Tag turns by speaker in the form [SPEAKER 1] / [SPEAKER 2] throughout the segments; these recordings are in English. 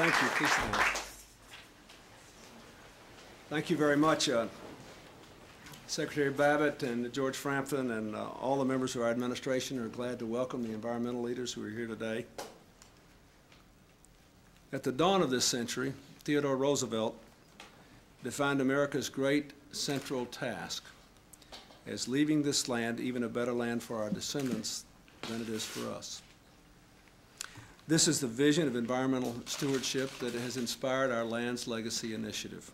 [SPEAKER 1] Thank you. Please stand. Thank you very much, Secretary Babbitt and George Frampton and all the members of our administration are glad to welcome the environmental leaders who are here today. At the dawn of this century, Theodore Roosevelt defined America's great central task as leaving this land even a better land for our descendants than it is for us. This is the vision of environmental stewardship that has inspired our Lands Legacy Initiative,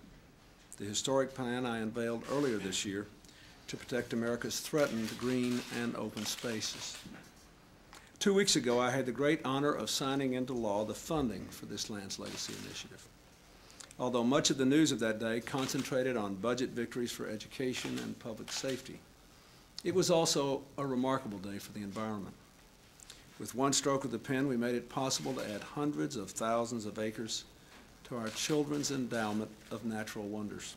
[SPEAKER 1] the historic plan I unveiled earlier this year to protect America's threatened green and open spaces. 2 weeks ago, I had the great honor of signing into law the funding for this Lands Legacy Initiative. Although much of the news of that day concentrated on budget victories for education and public safety, it was also a remarkable day for the environment. With one stroke of the pen, we made it possible to add hundreds of thousands of acres to our children's endowment of natural wonders.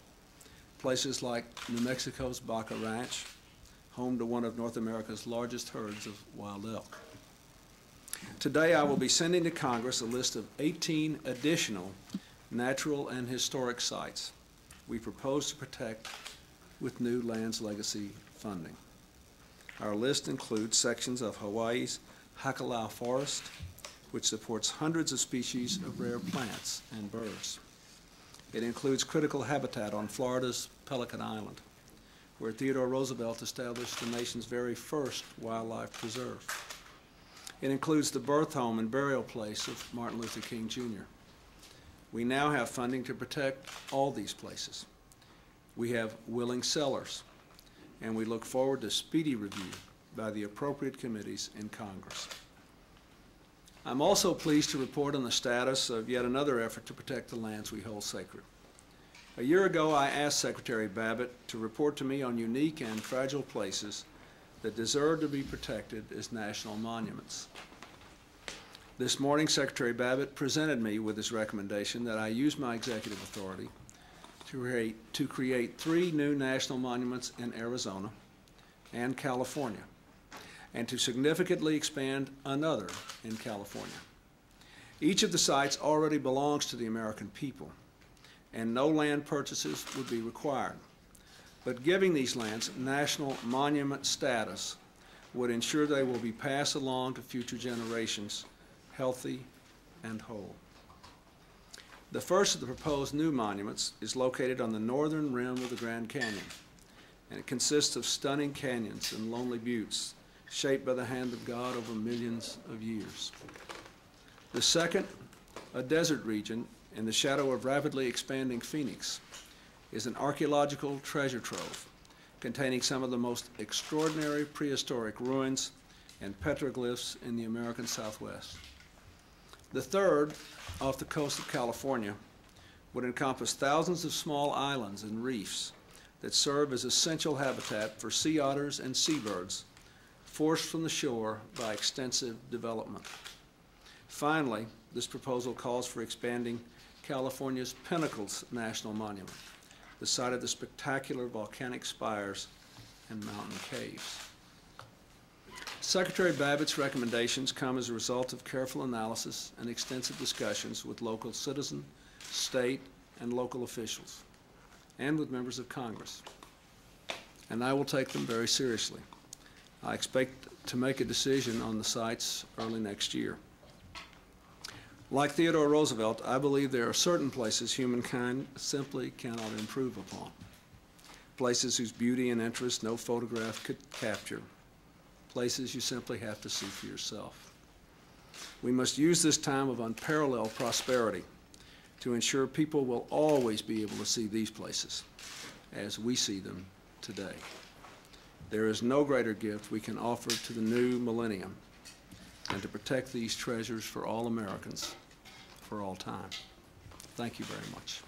[SPEAKER 1] Places like New Mexico's Baca Ranch, home to one of North America's largest herds of wild elk. Today, I will be sending to Congress a list of 18 additional natural and historic sites we propose to protect with new Lands Legacy funding. Our list includes sections of Hawaii's Hakalau Forest, which supports hundreds of species of rare plants and birds. It includes critical habitat on Florida's Pelican Island, where Theodore Roosevelt established the nation's very first wildlife preserve. It includes the birth home and burial place of Martin Luther King, Jr. We now have funding to protect all these places. We have willing sellers, and we look forward to speedy review by the appropriate committees in Congress. I'm also pleased to report on the status of yet another effort to protect the lands we hold sacred. A year ago, I asked Secretary Babbitt to report to me on unique and fragile places that deserve to be protected as national monuments. This morning, Secretary Babbitt presented me with his recommendation that I use my executive authority to create 3 new national monuments in Arizona and California, and to significantly expand another in California. Each of the sites already belongs to the American people, and no land purchases would be required. But giving these lands national monument status would ensure they will be passed along to future generations healthy and whole. The first of the proposed new monuments is located on the northern rim of the Grand Canyon, and it consists of stunning canyons and lonely buttes shaped by the hand of God over millions of years. The second, a desert region in the shadow of rapidly expanding Phoenix, is an archaeological treasure trove containing some of the most extraordinary prehistoric ruins and petroglyphs in the American Southwest. The third, off the coast of California, would encompass thousands of small islands and reefs that serve as essential habitat for sea otters and seabirds forced from the shore by extensive development. Finally, this proposal calls for expanding California's Pinnacles National Monument, the site of the spectacular volcanic spires and mountain caves. Secretary Babbitt's recommendations come as a result of careful analysis and extensive discussions with local citizen, state, and local officials, and with members of Congress. And I will take them very seriously. I expect to make a decision on the sites early next year. Like Theodore Roosevelt, I believe there are certain places humankind simply cannot improve upon, places whose beauty and interest no photograph could capture, places you simply have to see for yourself. We must use this time of unparalleled prosperity to ensure people will always be able to see these places as we see them today. There is no greater gift we can offer to the new millennium than to protect these treasures for all Americans for all time. Thank you very much.